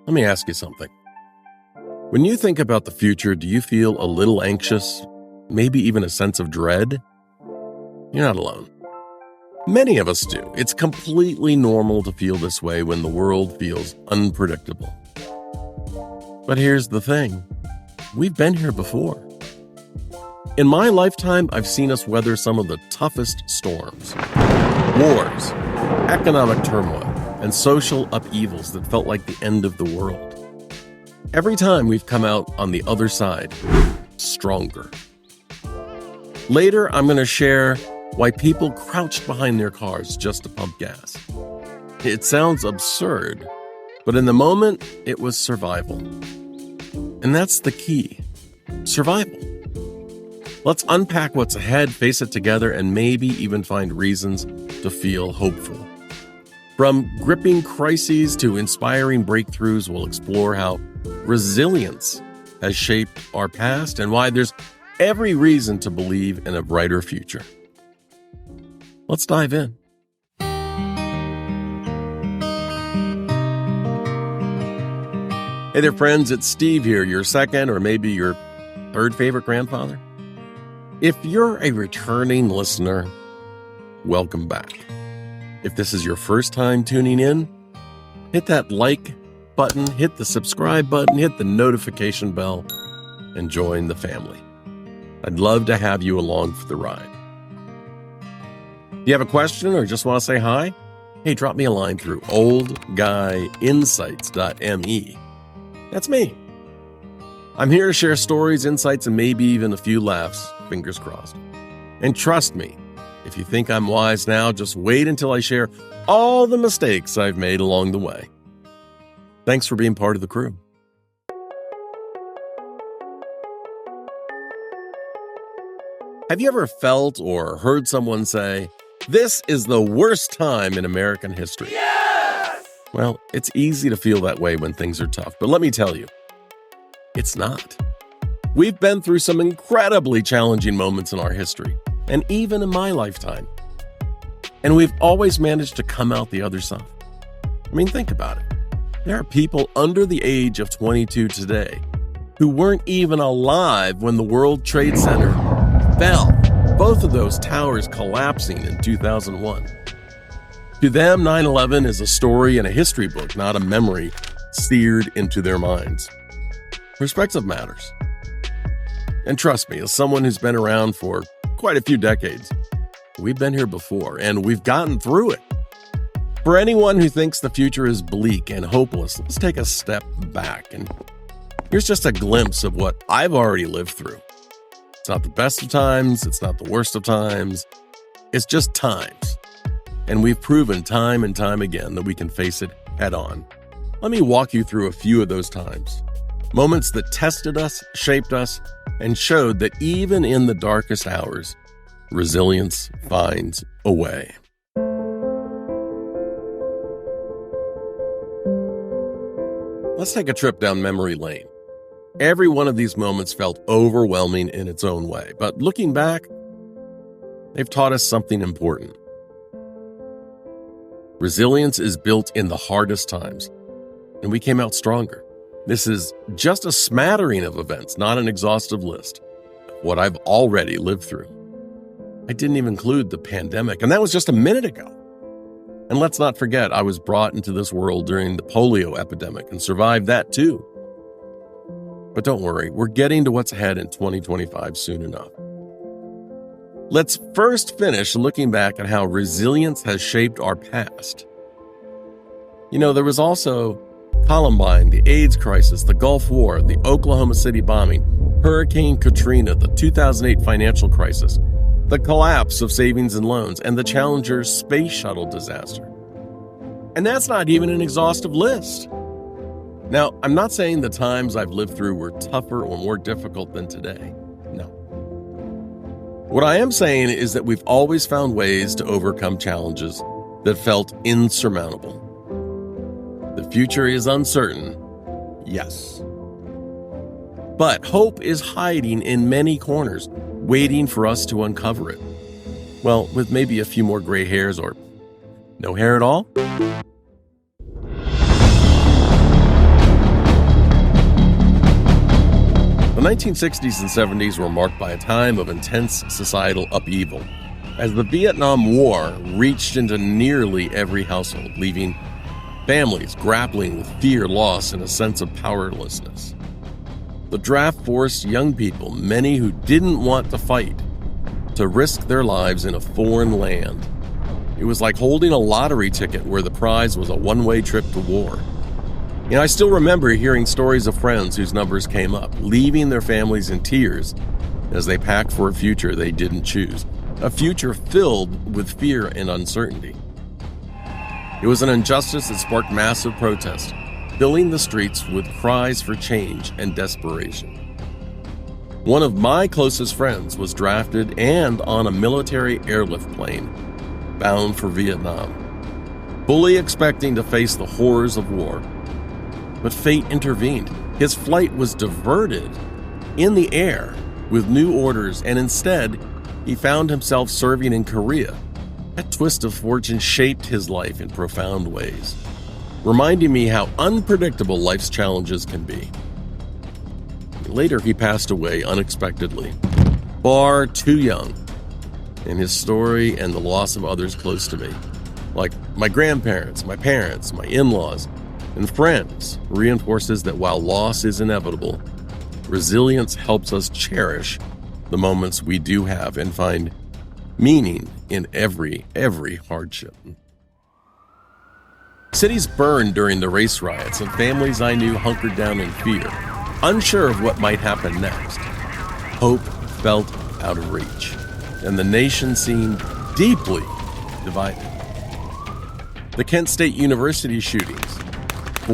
Let me ask you something. When you think about the future, do you feel a little anxious, maybe even a sense of dread? You're not alone. Many of us do. It's completely normal to feel this way when the world feels unpredictable. But here's the thing. We've been here before. In my lifetime, I've seen us weather some of the toughest storms. Wars, economic turmoil, and social upheavals that felt like the end of the world. Every time we've come out on the other side, stronger. Later, I'm going to share why people crouched behind their cars just to pump gas. It sounds absurd, but in the moment, it was survival. And that's the key. Survival. Let's unpack what's ahead, face it together, and maybe even find reasons to feel hopeful. From gripping crises to inspiring breakthroughs, we'll explore how resilience has shaped our past and why there's every reason to believe in a brighter future. Let's dive in. Hey there, friends. It's Steve here, your second or maybe your third favorite grandfather. If you're a returning listener, welcome back. If this is your first time tuning in, hit that like button, hit the subscribe button, hit the notification bell, and join the family. I'd love to have you along for the ride. Do you have a question or just want to say hi? Hey, drop me a line through oldguyinsights.me. That's me. I'm here to share stories, insights, and maybe even a few laughs, fingers crossed. And trust me, if you think I'm wise now, just wait until I share all the mistakes I've made along the way. Thanks for being part of the crew. Have you ever felt or heard someone say, "This is the worst time in American history"? Yes! Well, it's easy to feel that way when things are tough, but let me tell you, it's not. We've been through some incredibly challenging moments in our history, and even in my lifetime. And we've always managed to come out the other side. I mean, think about it. There are people under the age of 22 today who weren't even alive when the World Trade Center fell, both of those towers collapsing in 2001. To them, 9/11 is a story in a history book, not a memory seared into their minds. Perspective matters. And trust me, as someone who's been around for quite a few decades, we've been here before, and we've gotten through it. For anyone who thinks the future is bleak and hopeless, let's take a step back. And here's just a glimpse of what I've already lived through. It's not the best of times. It's not the worst of times. It's just times. And we've proven time and time again that we can face it head on. Let me walk you through a few of those times. Moments that tested us, shaped us, and showed that even in the darkest hours, resilience finds a way. Let's take a trip down memory lane. Every one of these moments felt overwhelming in its own way, but looking back, they've taught us something important. Resilience is built in the hardest times, and we came out stronger. This is just a smattering of events, not an exhaustive list of what I've already lived through. I didn't even include the pandemic, and that was just a minute ago. And let's not forget, I was brought into this world during the polio epidemic and survived that too. But don't worry, we're getting to what's ahead in 2025 soon enough. Let's first finish looking back at how resilience has shaped our past. You know, there was also Columbine, the AIDS crisis, the Gulf War, the Oklahoma City bombing, Hurricane Katrina, the 2008 financial crisis, the collapse of savings and loans, and the Challenger space shuttle disaster. And that's not even an exhaustive list. Now, I'm not saying the times I've lived through were tougher or more difficult than today. No. What I am saying is that we've always found ways to overcome challenges that felt insurmountable. The future is uncertain, yes. But hope is hiding in many corners, waiting for us to uncover it. Well, with maybe a few more gray hairs or no hair at all. 1960s and 70s were marked by a time of intense societal upheaval, as the Vietnam War reached into nearly every household, leaving families grappling with fear, loss, and a sense of powerlessness. The draft forced young people, many who didn't want to fight, to risk their lives in a foreign land. It was like holding a lottery ticket where the prize was a one-way trip to war. I still remember hearing stories of friends whose numbers came up, leaving their families in tears as they packed for a future they didn't choose, a future filled with fear and uncertainty. It was an injustice that sparked massive protest, filling the streets with cries for change and desperation. One of my closest friends was drafted and on a military airlift plane, bound for Vietnam, fully expecting to face the horrors of war. But fate intervened. His flight was diverted in the air with new orders, and instead, he found himself serving in Korea. That twist of fortune shaped his life in profound ways, reminding me how unpredictable life's challenges can be. Later, he passed away unexpectedly, far too young, and his story and the loss of others close to me, like my grandparents, my parents, my in-laws, and friends, reinforces that while loss is inevitable, resilience helps us cherish the moments we do have and find meaning in every hardship. Cities burned during the race riots, and families I knew hunkered down in fear, unsure of what might happen next. Hope felt out of reach, and the nation seemed deeply divided. The Kent State University shootings,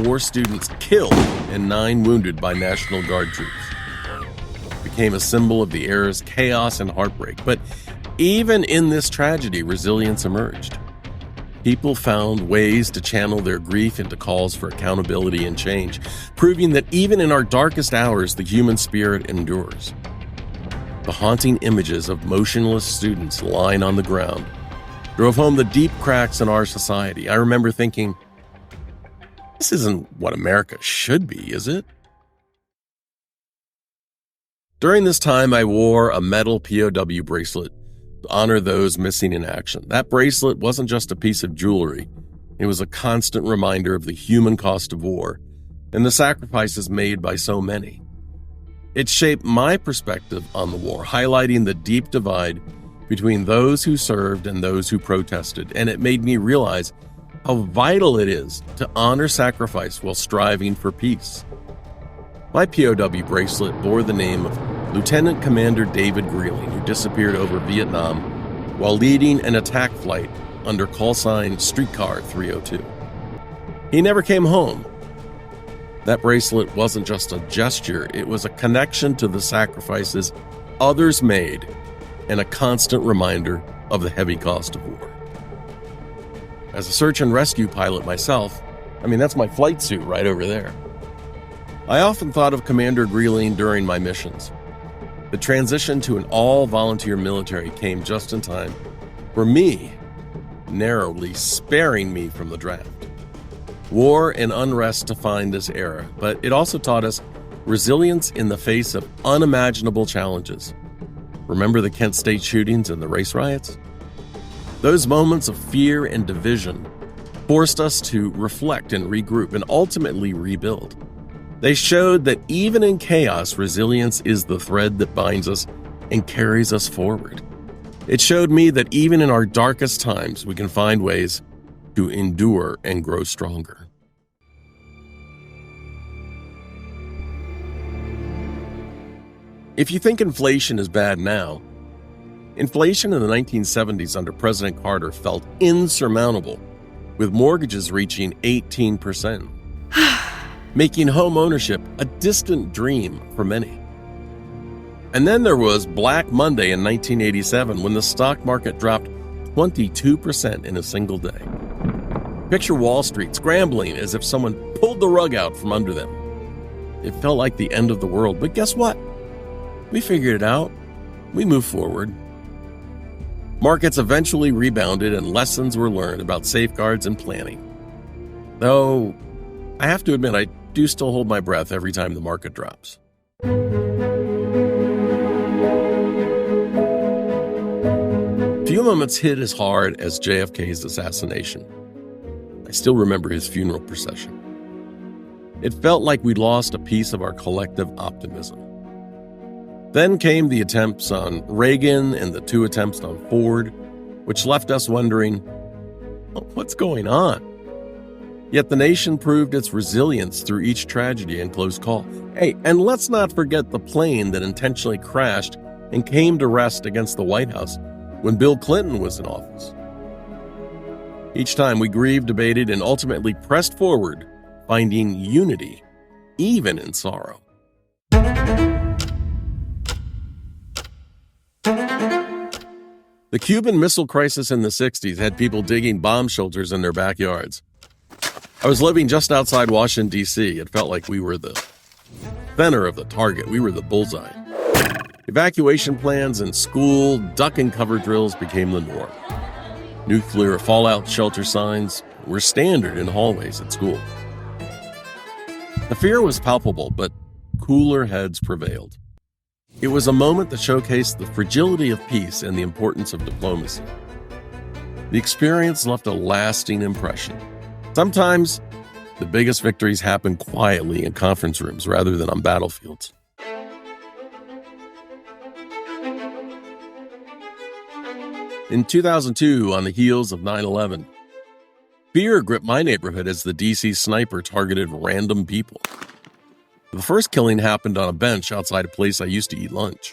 4 students killed and 9 wounded by National Guard troops, became a symbol of the era's chaos and heartbreak. But even in this tragedy, resilience emerged. People found ways to channel their grief into calls for accountability and change, proving that even in our darkest hours, the human spirit endures. The haunting images of motionless students lying on the ground drove home the deep cracks in our society. I remember thinking, this isn't what America should be, is it? During this time, I wore a metal POW bracelet to honor those missing in action. That bracelet wasn't just a piece of jewelry. It was a constant reminder of the human cost of war and the sacrifices made by so many. It shaped my perspective on the war, highlighting the deep divide between those who served and those who protested, and it made me realize how vital it is to honor sacrifice while striving for peace. My POW bracelet bore the name of Lieutenant Commander David Greeling, who disappeared over Vietnam while leading an attack flight under call sign Streetcar 302. He never came home. That bracelet wasn't just a gesture, it was a connection to the sacrifices others made and a constant reminder of the heavy cost of war. As a search and rescue pilot myself, that's my flight suit right over there. I often thought of Commander Greeling during my missions. The transition to an all-volunteer military came just in time for me, narrowly sparing me from the draft. War and unrest defined this era, but it also taught us resilience in the face of unimaginable challenges. Remember the Kent State shootings and the race riots? Those moments of fear and division forced us to reflect and regroup and ultimately rebuild. They showed that even in chaos, resilience is the thread that binds us and carries us forward. It showed me that even in our darkest times, we can find ways to endure and grow stronger. If you think inflation is bad now, inflation in the 1970s under President Carter felt insurmountable, with mortgages reaching 18%, making home ownership a distant dream for many. And then there was Black Monday in 1987, when the stock market dropped 22% in a single day. Picture Wall Street scrambling as if someone pulled the rug out from under them. It felt like the end of the world, but guess what? We figured it out. We moved forward. Markets eventually rebounded and lessons were learned about safeguards and planning. Though, I have to admit, I do still hold my breath every time the market drops. Few moments hit as hard as JFK's assassination. I still remember his funeral procession. It felt like we'd lost a piece of our collective optimism. Then came the attempts on Reagan and the 2 attempts on Ford, which left us wondering, what's going on? Yet the nation proved its resilience through each tragedy and close call. Hey, and let's not forget the plane that intentionally crashed and came to rest against the White House when Bill Clinton was in office. Each time we grieved, debated, and ultimately pressed forward, finding unity, even in sorrow. The Cuban Missile Crisis in the 60s had people digging bomb shelters in their backyards. I was living just outside Washington, D.C. It felt like we were the center of the target. We were the bullseye. Evacuation plans and school duck and cover drills became the norm. Nuclear fallout shelter signs were standard in hallways at school. The fear was palpable, but cooler heads prevailed. It was a moment that showcased the fragility of peace and the importance of diplomacy. The experience left a lasting impression. Sometimes, the biggest victories happen quietly in conference rooms rather than on battlefields. In 2002, on the heels of 9/11, fear gripped my neighborhood as the D.C. sniper targeted random people. The first killing happened on a bench outside a place I used to eat lunch.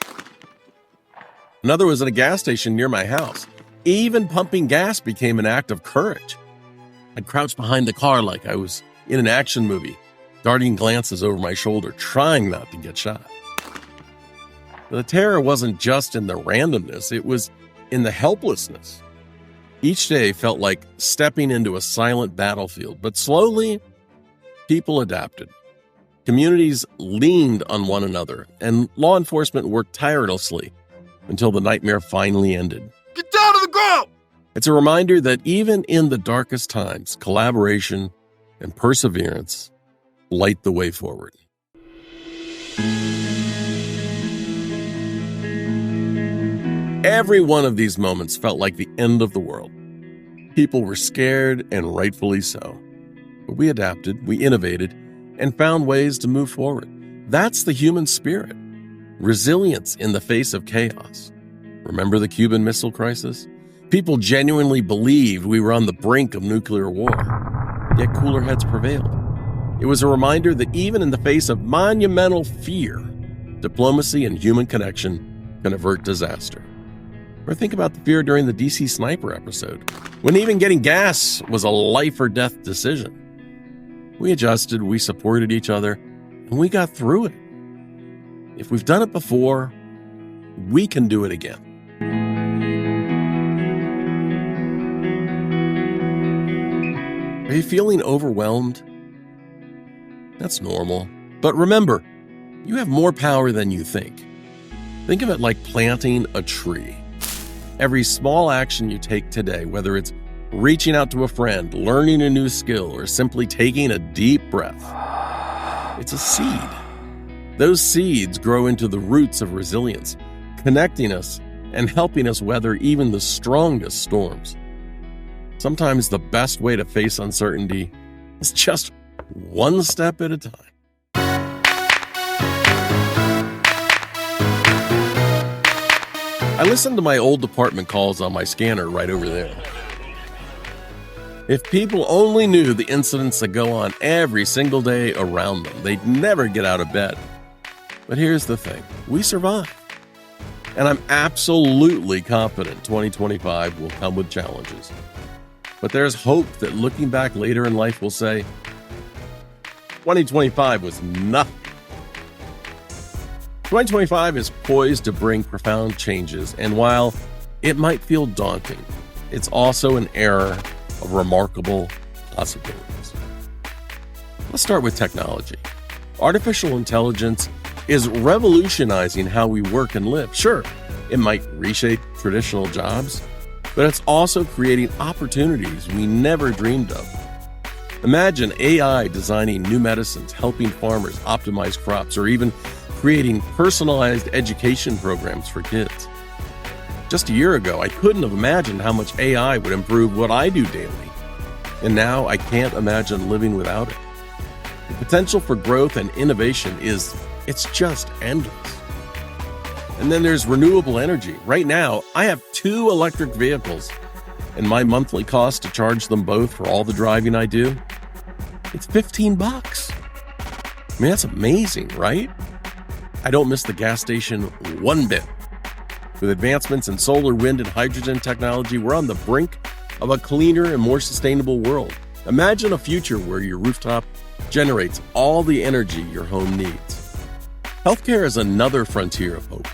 Another was at a gas station near my house. Even pumping gas became an act of courage. I'd crouch behind the car like I was in an action movie, darting glances over my shoulder, trying not to get shot. The terror wasn't just in the randomness, it was in the helplessness. Each day felt like stepping into a silent battlefield, but slowly, people adapted. Communities leaned on one another, and law enforcement worked tirelessly until the nightmare finally ended. Get down to the ground! It's a reminder that even in the darkest times, collaboration and perseverance light the way forward. Every one of these moments felt like the end of the world. People were scared, and rightfully so. But we adapted, we innovated, and found ways to move forward. That's the human spirit. Resilience in the face of chaos. Remember the Cuban Missile Crisis? People genuinely believed we were on the brink of nuclear war, yet cooler heads prevailed. It was a reminder that even in the face of monumental fear, diplomacy and human connection can avert disaster. Or think about the fear during the DC sniper episode, when even getting gas was a life or death decision. We adjusted, we supported each other, and we got through it. If we've done it before, we can do it again. Are you feeling overwhelmed? That's normal. But remember, you have more power than you think. Think of it like planting a tree. Every small action you take today, whether it's reaching out to a friend, learning a new skill, or simply taking a deep breath, it's a seed. Those seeds grow into the roots of resilience, connecting us and helping us weather even the strongest storms. Sometimes the best way to face uncertainty is just one step at a time. I listened to my old department calls on my scanner right over there. If people only knew the incidents that go on every single day around them, they'd never get out of bed. But here's the thing, we survive. And I'm absolutely confident 2025 will come with challenges. But there's hope that looking back later in life will say, 2025 was nothing. 2025 is poised to bring profound changes, and while it might feel daunting, it's also an era of remarkable possibilities. Let's start with technology. Artificial intelligence is revolutionizing how we work and live. Sure, it might reshape traditional jobs, but it's also creating opportunities we never dreamed of. Imagine AI designing new medicines, helping farmers optimize crops, or even creating personalized education programs for kids. Just a year ago, I couldn't have imagined how much AI would improve what I do daily. And now I can't imagine living without it. The potential for growth and innovation it's just endless. And then there's renewable energy. Right now, I have 2 electric vehicles, and my monthly cost to charge them both for all the driving I do, it's $15. I mean, that's amazing, right? I don't miss the gas station one bit. With advancements in solar, wind, and hydrogen technology, we're on the brink of a cleaner and more sustainable world. Imagine a future where your rooftop generates all the energy your home needs. Healthcare is another frontier of hope.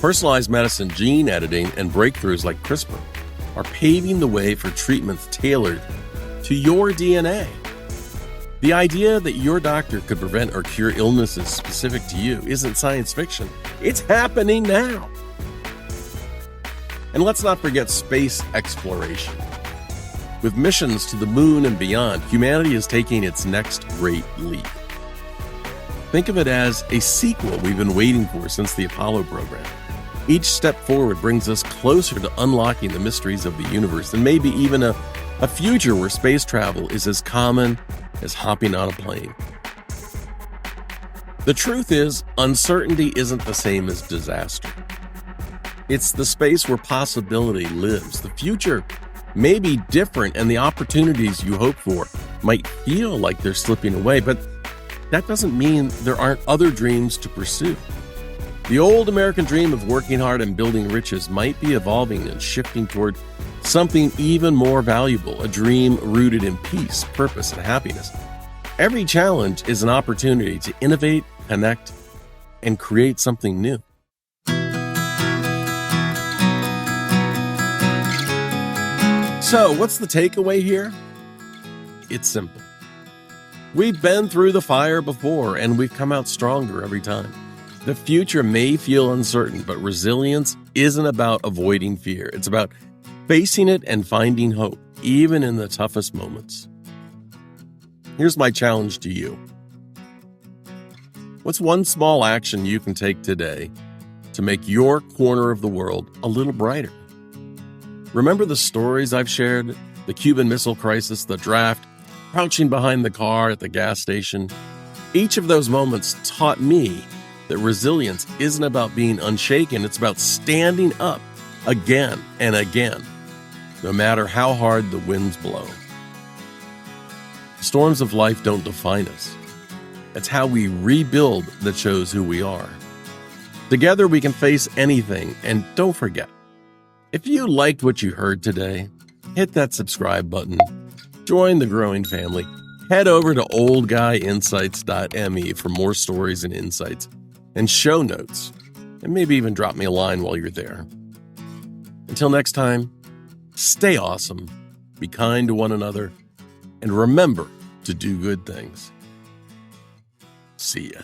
Personalized medicine, gene editing, and breakthroughs like CRISPR are paving the way for treatments tailored to your DNA. The idea that your doctor could prevent or cure illnesses specific to you isn't science fiction. It's happening now. And let's not forget space exploration. With missions to the moon and beyond, humanity is taking its next great leap. Think of it as a sequel we've been waiting for since the Apollo program. Each step forward brings us closer to unlocking the mysteries of the universe and maybe even a future where space travel is as common as hopping on a plane. The truth is, uncertainty isn't the same as disaster. It's the space where possibility lives. The future may be different, and the opportunities you hope for might feel like they're slipping away, but that doesn't mean there aren't other dreams to pursue. The old American dream of working hard and building riches might be evolving and shifting toward something even more valuable, a dream rooted in peace, purpose, and happiness. Every challenge is an opportunity to innovate, connect, and create something new. So, what's the takeaway here? It's simple. We've been through the fire before, and we've come out stronger every time. The future may feel uncertain, but resilience isn't about avoiding fear. It's about facing it and finding hope, even in the toughest moments. Here's my challenge to you. What's one small action you can take today to make your corner of the world a little brighter? Remember the stories I've shared? The Cuban Missile Crisis, the draft, crouching behind the car at the gas station. Each of those moments taught me that resilience isn't about being unshaken. It's about standing up again and again, no matter how hard the winds blow. Storms of life don't define us. It's how we rebuild that shows who we are. Together we can face anything, and don't forget, if you liked what you heard today, hit that subscribe button, join the growing family, head over to oldguyinsights.me for more stories and insights and show notes, and maybe even drop me a line while you're there. Until next time, stay awesome, be kind to one another, and remember to do good things. See ya.